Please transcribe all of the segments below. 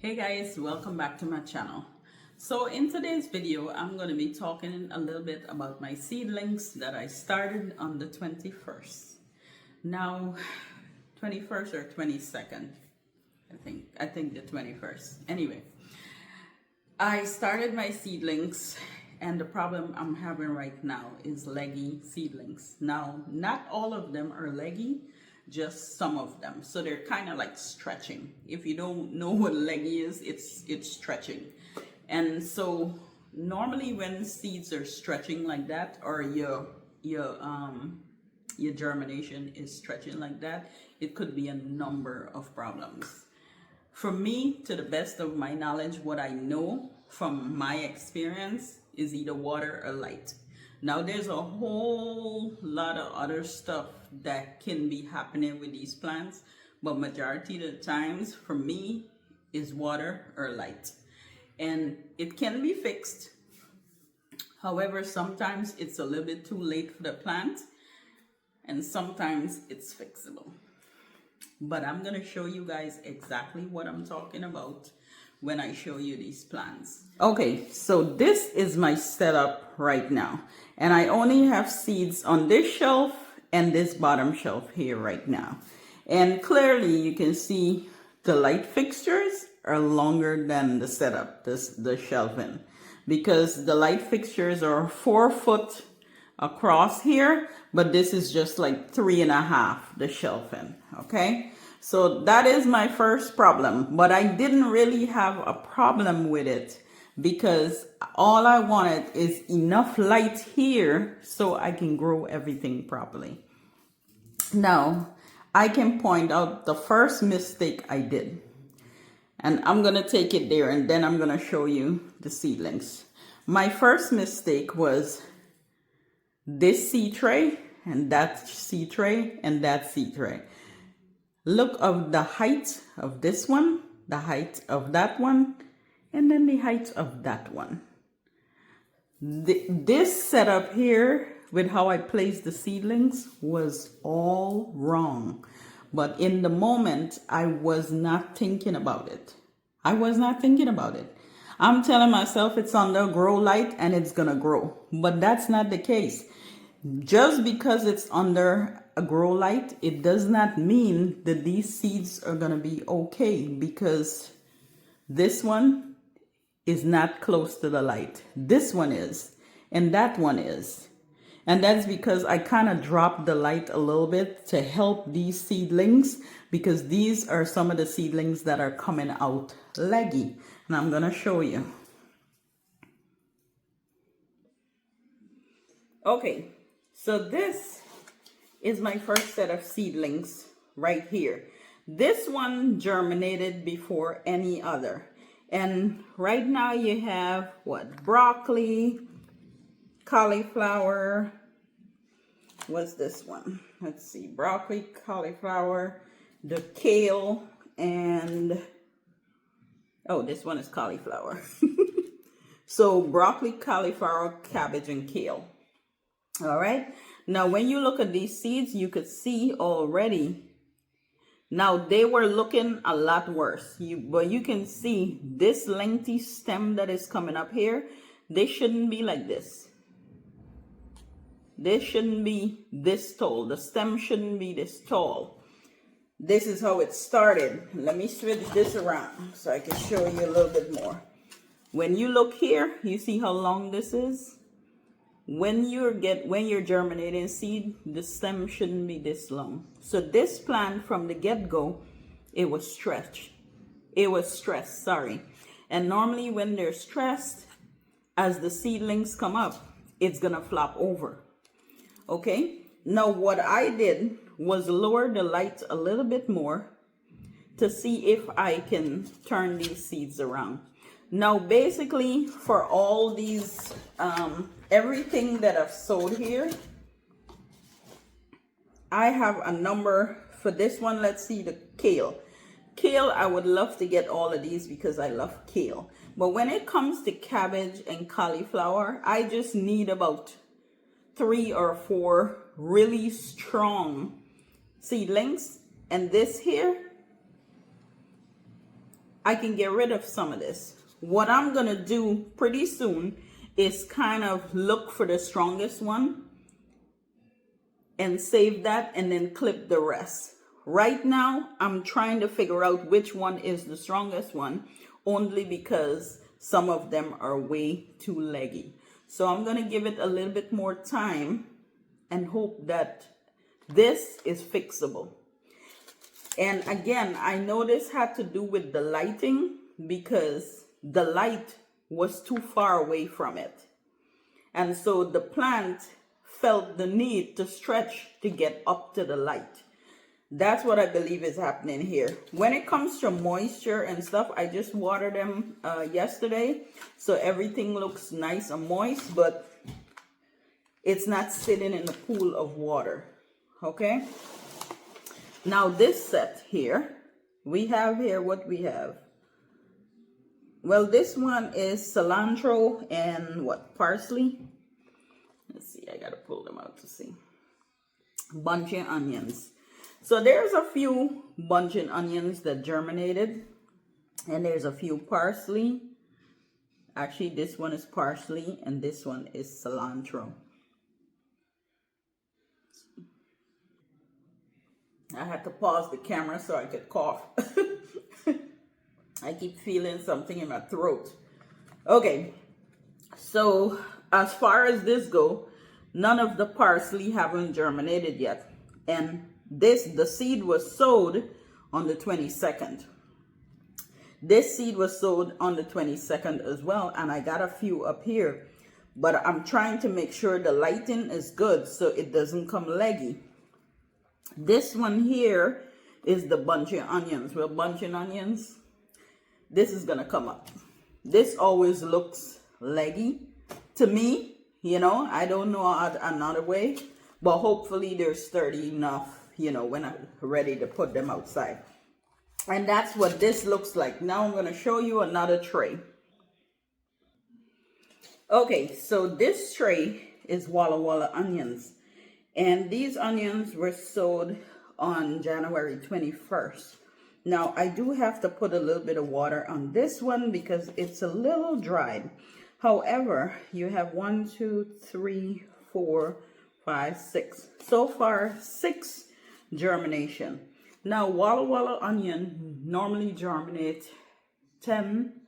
Hey guys, welcome back to my channel. So in today's video, I'm going to be talking a little bit about my seedlings that I started on the 21st. Now, 21st or 22nd, I think the 21st. Anyway, I started my seedlings and the problem I'm having right now is leggy seedlings. Now, not all of them are leggy, just some of them. So they're kind of like stretching. If you don't know what leggy is, it's stretching. And so normally when seeds are stretching like that, or your germination is stretching like that, it could be a number of problems. For me, to the best of my knowledge, what I know from my experience is either water or light. Now there's a whole lot of other stuff that can be happening with these plants, but majority of the times for me is water or light. And it can be fixed. However, sometimes it's a little bit too late for the plant and sometimes it's fixable. But I'm going to show you guys exactly what I'm talking about when I show you these plants. Okay, so this is my setup right now. And I only have seeds on this shelf and this bottom shelf here right now. And clearly you can see the light fixtures are longer than the setup, the shelving. Because the light fixtures are 4 foot across here, but this is just like 3.5, the shelving, okay? So that is my first problem, but I didn't really have a problem with it because all I wanted is enough light here so I can grow everything properly. Now, I can point out the first mistake I did, and I'm going to take it there and then I'm going to show you the seedlings. My first mistake was this seed tray and that seed tray and that seed tray. Look of the height of this one, the height of that one, and then the height of that one. This setup here with how I placed the seedlings was all wrong. But in the moment, I was not thinking about it. I'm telling myself it's under grow light and it's gonna grow. But that's not the case. Just because it's under a grow light, it does not mean that these seeds are going to be okay, because this one is not close to the light. This one is, and that one is. And that's because I kind of dropped the light a little bit to help these seedlings, because these are some of the seedlings that are coming out leggy. And I'm going to show you. Okay. So this is my first set of seedlings right here. This one germinated before any other. And right now you have what? Broccoli, cauliflower. What's this one? Let's see. Broccoli, cauliflower, the kale, and oh, this one is cauliflower. So broccoli, cauliflower, cabbage, and kale. All right. Now, when you look at these seeds, you could see already. Now, they were looking a lot worse. But you can see this lengthy stem that is coming up here. They shouldn't be like this. They shouldn't be this tall. The stem shouldn't be this tall. This is how it started. Let me switch this around so I can show you a little bit more. When you look here, you see how long this is? When you're germinating seed, the stem shouldn't be this long. So this plant from the get-go, it was stressed. And normally when they're stressed, as the seedlings come up, it's gonna flop over. Okay? Now what I did was lower the light a little bit more to see if I can turn these seeds around. Now basically for all these everything that I've sowed here, I have a number for this one. Let's see, the kale. Kale, I would love to get all of these because I love kale. But when it comes to cabbage and cauliflower, I just need about 3 or 4 really strong seedlings. And this here, I can get rid of some of this. What I'm gonna do pretty soon is kind of look for the strongest one and save that and then clip the rest. Right now, I'm trying to figure out which one is the strongest one, only because some of them are way too leggy. So I'm gonna give it a little bit more time and hope that this is fixable. And again, I know this had to do with the lighting because the light was too far away from it. And so the plant felt the need to stretch to get up to the light. That's what I believe is happening here. When it comes to moisture and stuff, I just watered them yesterday. So everything looks nice and moist, but it's not sitting in a pool of water. Okay? Now this set here, we have here what we have. Well, this one is cilantro and what? Parsley? Let's see, I gotta pull them out to see. Bunching onions. So there's a few bunching onions that germinated, and there's a few parsley. Actually, this one is parsley and this one is cilantro. I had to pause the camera so I could cough. I keep feeling something in my throat. Okay, so as far as this go, none of the parsley haven't germinated yet. And the seed was sowed on the 22nd. This seed was sowed on the 22nd as well, and I got a few up here. But I'm trying to make sure the lighting is good so it doesn't come leggy. This one here is the bunching onions. Well, bunching onions, this is gonna come up. This always looks leggy to me, you know. I don't know another way, but hopefully they're sturdy enough, you know, when I'm ready to put them outside. And that's what this looks like. Now I'm gonna show you another tray. Okay, so this tray is Walla Walla onions. And these onions were sowed on January 21st. Now, I do have to put a little bit of water on this one because it's a little dried. However, you have 1, 2, 3, 4, 5, 6. So far, 6 germination. Now, Walla Walla onion normally germinate 10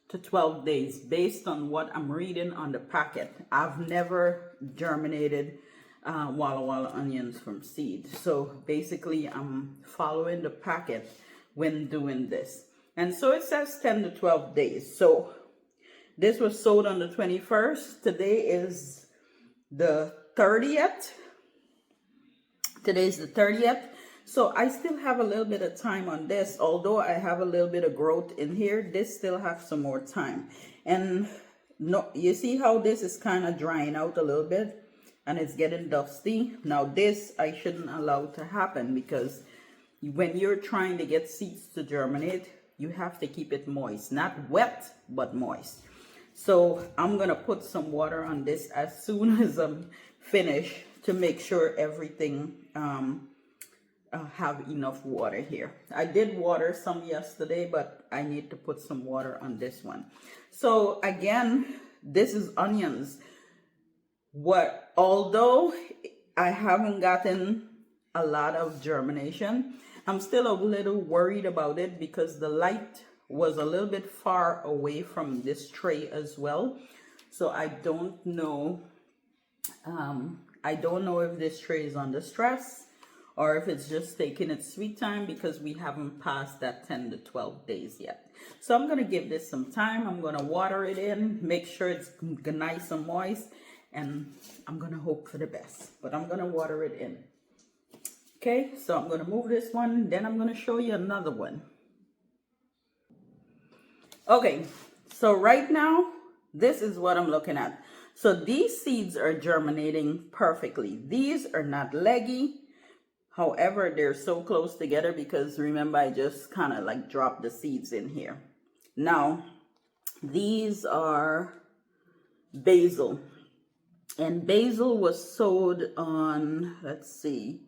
to 12 days based on what I'm reading on the packet. I've never germinated Walla Walla onions from seed. So basically I'm following the packet when doing this. And so it says 10 to 12 days. So this was sowed on the 21st. Today is the 30th. Today's the 30th. So I still have a little bit of time on this. Although I have a little bit of growth in here, this still has some more time. And no, you see how this is kind of drying out a little bit? And it's getting dusty. Now this I shouldn't allow to happen because when you're trying to get seeds to germinate, you have to keep it moist. Not wet, but moist. So I'm gonna put some water on this as soon as I'm finished to make sure everything have enough water here. I did water some yesterday, but I need to put some water on this one. So again, this is onions. Although I haven't gotten a lot of germination, I'm still a little worried about it because the light was a little bit far away from this tray as well. So I don't know if this tray is under stress or if it's just taking its sweet time because we haven't passed that 10 to 12 days yet. So I'm gonna give this some time. I'm gonna water it in, make sure it's nice and moist, and I'm gonna hope for the best, but I'm gonna water it in. Okay, so I'm gonna move this one, then I'm gonna show you another one. Okay, so right now, this is what I'm looking at. So these seeds are germinating perfectly. These are not leggy. However, they're so close together because remember, I just kind of like dropped the seeds in here. Now, these are basil. And basil was sowed on, let's see,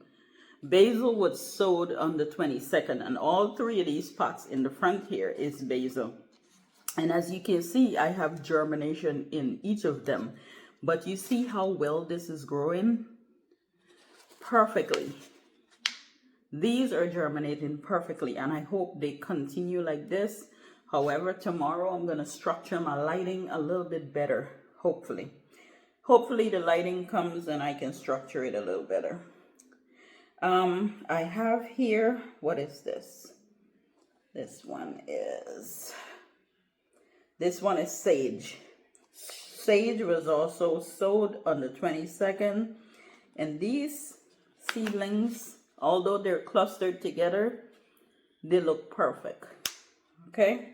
Basil was sowed on the 22nd, and all three of these pots in the front here is basil. And as you can see, I have germination in each of them. But you see how well this is growing? Perfectly. These are germinating perfectly, and I hope they continue like this. However, tomorrow I'm going to structure my lighting a little bit better, hopefully. Hopefully the lighting comes and I can structure it a little better. I have here, what is this? This one is sage. Sage was also sowed on the 22nd, and these seedlings, although they're clustered together, they look perfect. Okay,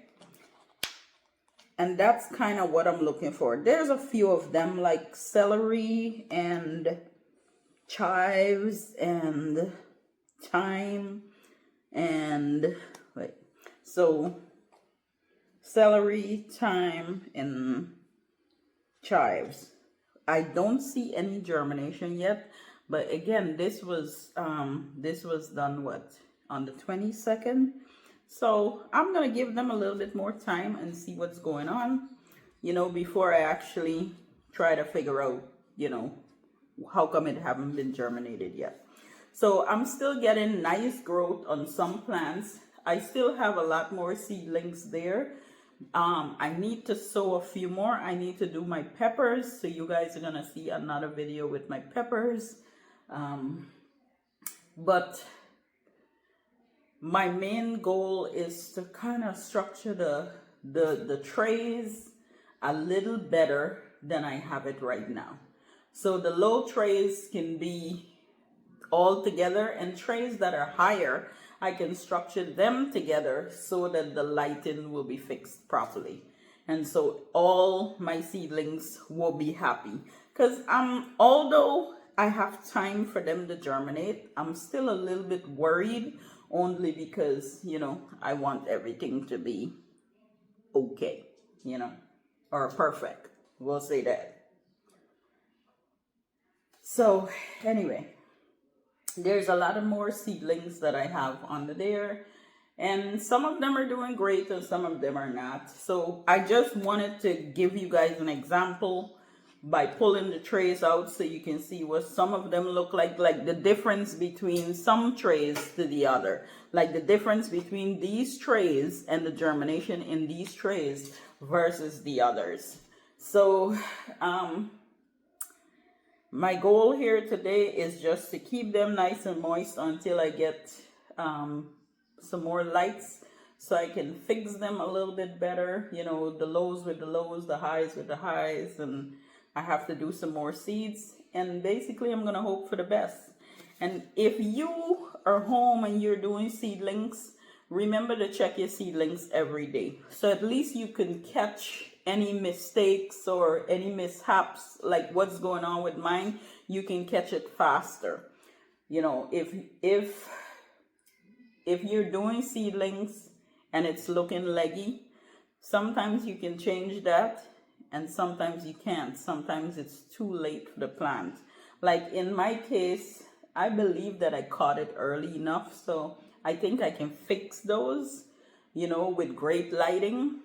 and that's kind of what I'm looking for. There's a few of them like celery and chives and thyme and wait, so celery, thyme, and chives. I don't see any germination yet, but again, this was done what, on the 22nd. So I'm gonna give them a little bit more time and see what's going on, you know, before I actually try to figure out, you know, how come it haven't been germinated yet. So I'm still getting nice growth on some plants. I still have a lot more seedlings there. I need to sow a few more. I need to do my peppers, so you guys are gonna see another video with my peppers. But my main goal is to kind of structure the trays a little better than I have it right now. So the low trays can be all together, and trays that are higher, I can structure them together so that the lighting will be fixed properly. And so all my seedlings will be happy. Because although I have time for them to germinate, I'm still a little bit worried, only because, you know, I want everything to be okay, you know, or perfect. We'll say that. So anyway, there's a lot of more seedlings that I have under there, and some of them are doing great and some of them are not. So I just wanted to give you guys an example by pulling the trays out so you can see what some of them look like the difference between some trays to the other, like the difference between these trays and the germination in these trays versus the others. So my goal here today is just to keep them nice and moist until I get some more lights, so I can fix them a little bit better, you know, the lows with the lows, the highs with the highs, and I have to do some more seeds, and basically I'm gonna hope for the best. And if you are home and you're doing seedlings, remember to check your seedlings every day, so at least you can catch any mistakes or any mishaps, like what's going on with mine. You can catch it faster. You know, if you're doing seedlings and it's looking leggy, sometimes you can change that and sometimes you can't. Sometimes it's too late for the plant. Like in my case, I believe that I caught it early enough, so I think I can fix those, you know, with great lighting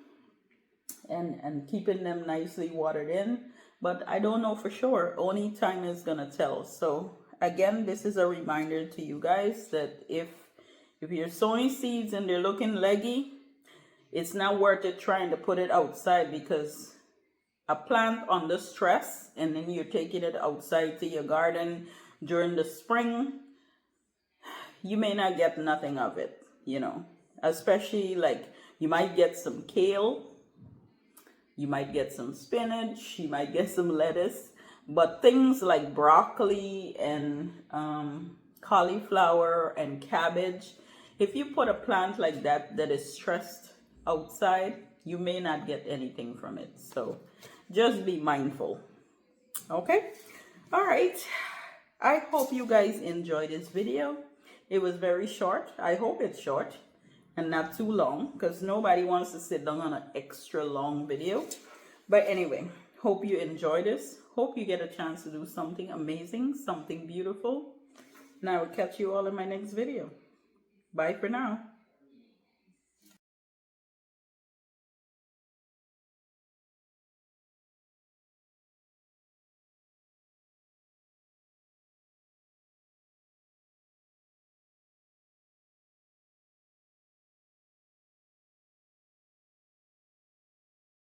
and keeping them nicely watered in. But I don't know for sure. Only time is gonna tell. So again, this is a reminder to you guys that if you're sowing seeds and they're looking leggy, it's not worth it trying to put it outside, because a plant under stress and then you're taking it outside to your garden during the spring, you may not get nothing of it, you know. Especially like you might get some kale, you might get some spinach, you might get some lettuce, but things like broccoli and cauliflower and cabbage, if you put a plant like that is stressed outside, you may not get anything from it. So just be mindful. Okay? All right. I hope you guys enjoyed this video. It was very short. I hope it's short and not too long, because nobody wants to sit down on an extra long video. But anyway, hope you enjoy this. Hope you get a chance to do something amazing, something beautiful. And I will catch you all in my next video. Bye for now.